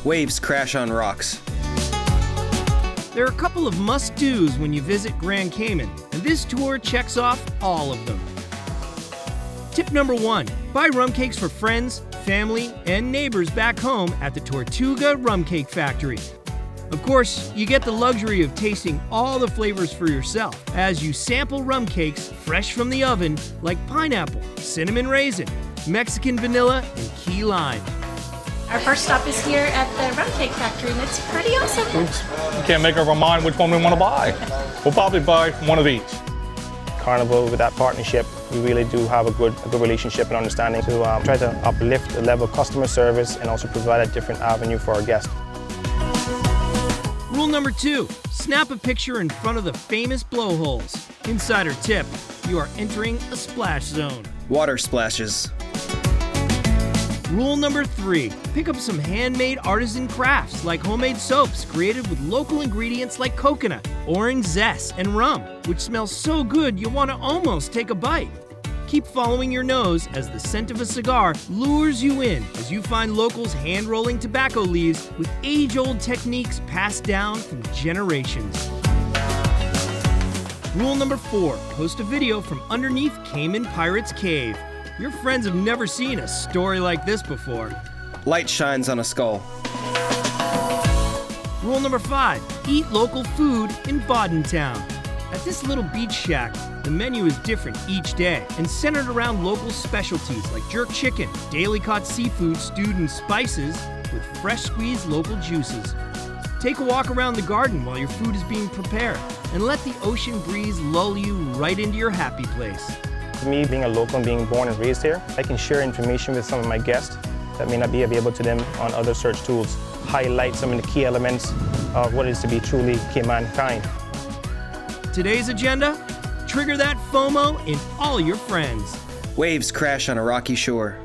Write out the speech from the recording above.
Waves crash on rocks. There are a couple of must-dos when you visit Grand Cayman, and this tour checks off all of them. Tip number 1, buy rum cakes for friends, family, and neighbors back home at the Tortuga Rum Cake Factory. Of course, you get the luxury of tasting all the flavors for yourself as you sample rum cakes fresh from the oven like pineapple, cinnamon raisin, Mexican vanilla, and key lime. Our first stop is here at the Rum Cake Factory, and it's pretty awesome. We can't make up our mind which one we want to buy. We'll probably buy one of each. Carnival, with that partnership, we really do have a good relationship and understanding to try to uplift the level of customer service and also provide a different avenue for our guests. Rule number 2, snap a picture in front of the famous blowholes. Insider tip, you are entering a splash zone. Water splashes. Rule number 3, pick up some handmade artisan crafts like homemade soaps created with local ingredients like coconut, orange zest, and rum, which smells so good you want to almost take a bite. Keep following your nose as the scent of a cigar lures you in as you find locals hand-rolling tobacco leaves with age-old techniques passed down from generations. Rule number 4, post a video from underneath Cayman Pirates Cave. Your friends have never seen a story like this before. Light shines on a skull. Rule number 5, eat local food in Bodden Town. At this little beach shack, the menu is different each day and centered around local specialties like jerk chicken, daily caught seafood stewed in spices with fresh squeezed local juices. Take a walk around the garden while your food is being prepared and let the ocean breeze lull you right into your happy place. Me being a local and being born and raised here, I can share information with some of my guests that may not be available to them on other search tools, highlight some of the key elements of what it is to be truly Cayman-kind. Today's agenda? Trigger that FOMO in all your friends. Waves crash on a rocky shore.